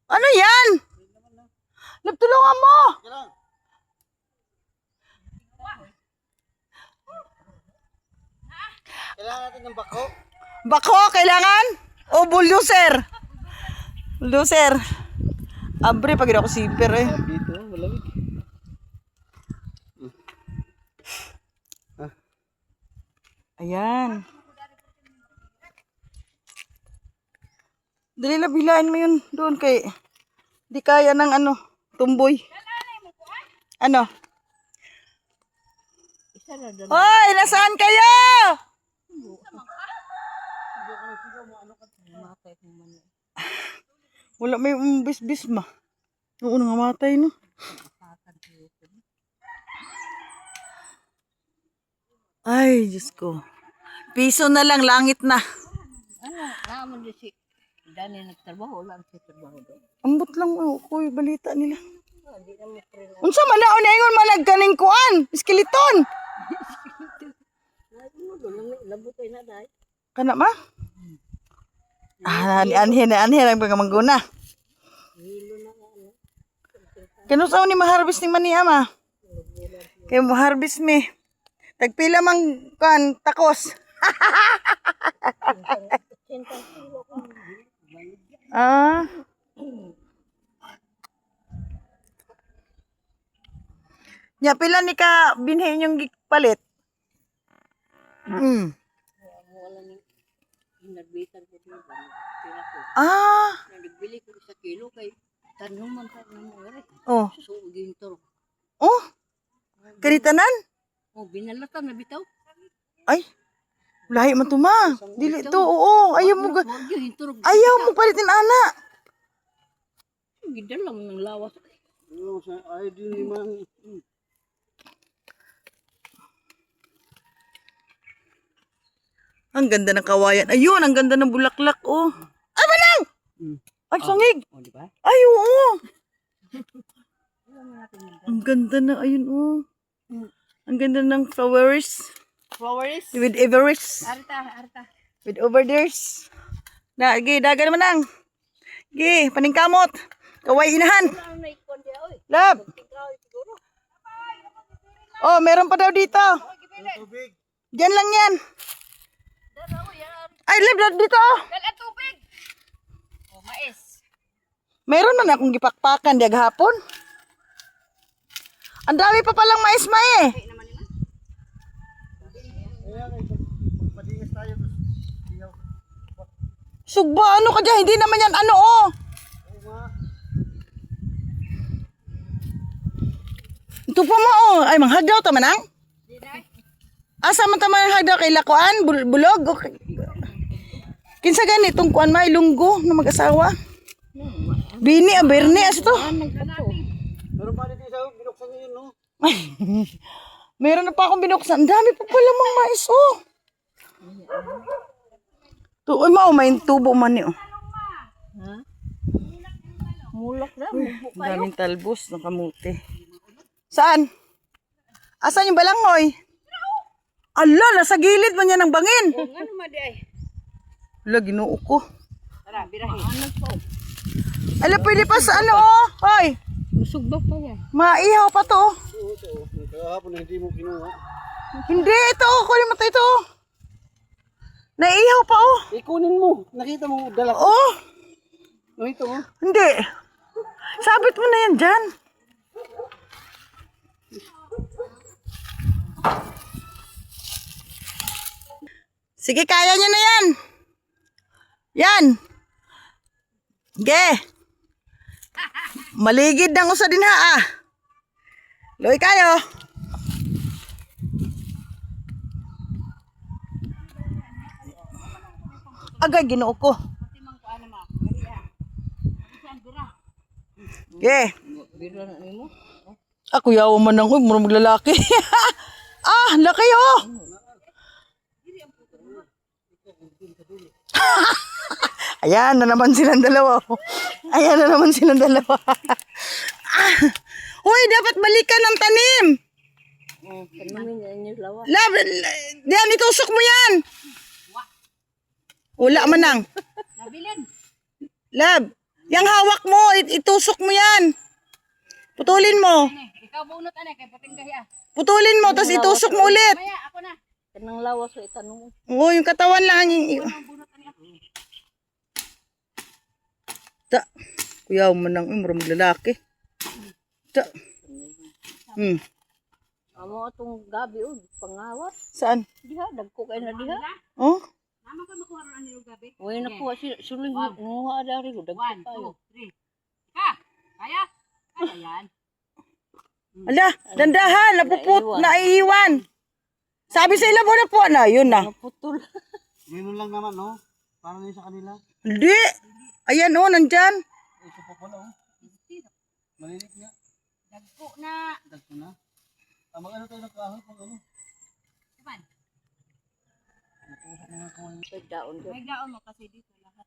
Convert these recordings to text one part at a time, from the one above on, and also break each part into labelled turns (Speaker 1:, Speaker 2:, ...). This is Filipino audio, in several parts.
Speaker 1: Ano yan? Lab, tulungan mo.
Speaker 2: Kailangan natin ng bako.
Speaker 1: Bako, kailangan? O bulldozer? Bulldozer. Abre, pag ako sipir eh.
Speaker 2: Dito, malamig.
Speaker 1: Ayan. Dali lang, bilain mo yun doon kay... Di kaya ng ano, tumboy. Ano? Hoy, nasaan kayo? Wala may bis-bis ma. Oo, nangamatay no. Ay, Diyos ko. Piso na lang, langit na.
Speaker 3: Ano, naman din si Dani nagtrabaho, wala siya trabaho doon.
Speaker 1: Ambot lang ko yung balita nila.
Speaker 3: Hindi na mo pre na.
Speaker 1: Unsa man naon ingon malagkaning kuan, skeleton.
Speaker 3: Labo kayo na dahil.
Speaker 1: Kana ma? Anhe ang pangamangguna. Kano sa ni ma-harvest ni maniya ma? Kay mo-harvest mi. Tagpila mang kan takos. Ah. Nya pila ni ka binhi inyong gipalit?
Speaker 3: Wala ni inadbitan ko din ba. Tira ko.
Speaker 1: Ah.
Speaker 3: Nagbili ko sa kilo kay tanuman ta na mo ere.
Speaker 1: Oh.
Speaker 3: So gintor.
Speaker 1: Oh. Karitanan?
Speaker 3: Oh, binalatan na bitaw.
Speaker 1: Ay. Lahi man to ma. Dili to. Oo. Ayaw mo ayaw mo palitin ana.
Speaker 3: Gidalam ng lawas.
Speaker 2: Ano sa ay din limang.
Speaker 1: Ang ganda ng kawayan. Ayun, ang ganda ng bulaklak oh. Ay manang. Ay sangig.
Speaker 3: Oh, di ba?
Speaker 1: Ay oo. Ang ganda na ayun oh. Ang ganda ng flowers.
Speaker 3: Flowers.
Speaker 1: With Everest.
Speaker 3: Arta.
Speaker 1: With overdose. Na, gi, dagan naman ang. Gi, paningkamot. Kaway inahan.
Speaker 3: Ano na ikon dia oy?
Speaker 1: Lab.
Speaker 3: Ikaw siguro.
Speaker 1: Oh, meron pa daw dito.
Speaker 2: Tubig.
Speaker 1: Diyan lang yan.
Speaker 3: Daraw yan.
Speaker 1: Ay, lab, dito.
Speaker 3: Dala tubig. Oh, mais.
Speaker 1: Meron man akong gipakpakan diag hapon. Ang dami pa palang mais mae.
Speaker 2: Magpadingas tayo.
Speaker 1: Sugba, ano ka dyan? Hindi naman yan ano oh. Ito pa mo oh. Ay, manghagdaw ta manang. Asa man ta man hagdaw kay lakuan, bulog. Okay. Kinsa ganitong kuan may lunggo na mag-asawa. Bini, Bernie, as to.
Speaker 2: Pero pa dito sa binuksan niyo yun, no?
Speaker 1: Meron na pa akong binuksan. Ang dami pa pala mga mais, oh. Tuoy mo, may tubo man ni, oh.
Speaker 3: Ha? Mulak na, mubo
Speaker 1: Ang daming talbos ng kamuti. Saan? Asan yung balangoy? Ala, nasa gilid man yan ng bangin.
Speaker 3: Ano ma di ay?
Speaker 1: Ala, ginoo ko.
Speaker 3: Tara, birahin. Ano po?
Speaker 1: Ala, pwede pa sa ano, oh. Hoy,
Speaker 3: Musugba pa yan.
Speaker 1: maihaw pa to, oh.
Speaker 2: Oo, ito. Kahapon na hindi mo kinuha.
Speaker 1: Hindi, ito, oh. Kunin mo to, ito, oh. Naihaw pa, oh.
Speaker 2: Ikunin mo. Nakita mo dala ko.
Speaker 1: Oh,
Speaker 2: No, ito, oh.
Speaker 1: hindi. Sabit mo na yan dyan. Sige, kaya nyo na yan. Yan. Ge. Maligid ng usa din ha, ah. Loy kayo. Agay, ginoo ko. Ge.
Speaker 3: Bira na nimo.
Speaker 1: Ako yaw man nang murag maglalaki. Ah, laki oh. Ayan na naman silang dalawa. Ayan na naman silang dalawa. Ah, Hoy, dapat balikan ng tanim.
Speaker 3: Oh, panamin yan yung lawas.
Speaker 1: Lab, yan, itusok mo yan. Wala man nang.
Speaker 3: Nabilin.
Speaker 1: Lab, Yang hawak mo, itusok mo yan. Putulin mo.
Speaker 3: Ikaw bunot ane kay puting gahi ah.
Speaker 1: Putulin mo, tapos itusok mo ulit.
Speaker 3: Maya ako na. Kanang lawas so itanong.
Speaker 1: Oo, yung katawan lang.
Speaker 3: Bunot ane ako.
Speaker 1: Ta. Kuyaw mo nang umram lalaki. Ta.
Speaker 3: Amo atong gabi og pangawat.
Speaker 1: Saan?
Speaker 3: Diha dagko kay na diha.
Speaker 1: Oh?
Speaker 3: Naman ka makuha ron ani gabi. Way nakuha si suling nguha dari ko dagko tayo. 1 2 3. Ka. Kaya? Kaya yan.
Speaker 1: Ala, dandahan, naiiwan. Sabi sa ila mo na po na, yun na.
Speaker 3: Naputol.
Speaker 2: Ganun lang naman, no? Para na yun sa kanila.
Speaker 1: Hindi. Ayan oh, nandyan.
Speaker 2: Ito pa pala, oh. Malilit nga.
Speaker 3: Dagko na.
Speaker 2: Dagko na. Mag-ano tayo ng kahoy pag ano?
Speaker 3: Kapan?
Speaker 2: Nakuha mga kahoy.
Speaker 3: May daon mo kasi dito lahat.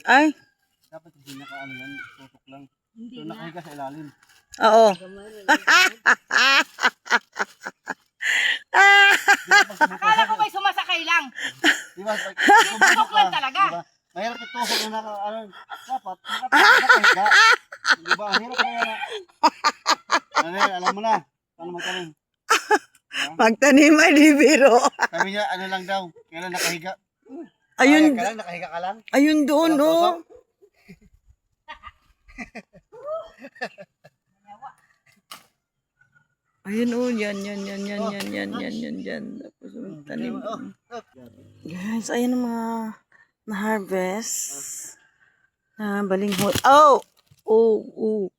Speaker 1: Ay,
Speaker 2: Dapat hindi naka ano yan, tutok lang.
Speaker 3: Hindi
Speaker 2: So nakahiga sa ilalim.
Speaker 1: oo.
Speaker 3: Akala ko may sumasakay lang.
Speaker 2: Di ba?
Speaker 3: Tutok lang talaga.
Speaker 2: Di ba? Mahirap yung tusok na naka, ano, dapat, nakahiga. Di ba? Ang hirap na yan. Ano yan, alam mo na. Paano magtanong?
Speaker 1: Magtanim ay di biro.
Speaker 2: Sabi niya, ano lang daw, kailan nakahiga.
Speaker 1: Ayun,
Speaker 2: Kaya ka lang, nakahiga ka lang.
Speaker 1: ayun doon oh. Ayun oh, yan. Tapos tanim. Guys, ayun ang mga na-harvest. Na balinghot. Oh! Oh.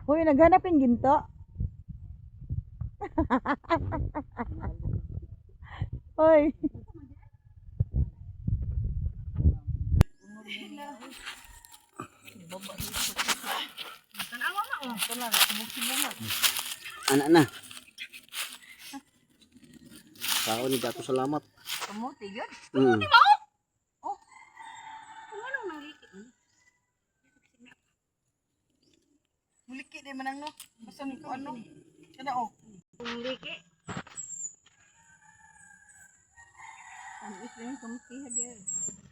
Speaker 1: Hoy, naghanap yung ginto. Hoy.
Speaker 2: Anak na. Tao ni Dato salamat.
Speaker 3: Kamuti yun.
Speaker 2: Mm.
Speaker 3: Oh. Kung anong nangikit mo?
Speaker 1: Muliki di manang no. Basta ni ko ano. Kana oh.
Speaker 3: Kung liki. Ang isla yung kamuti ha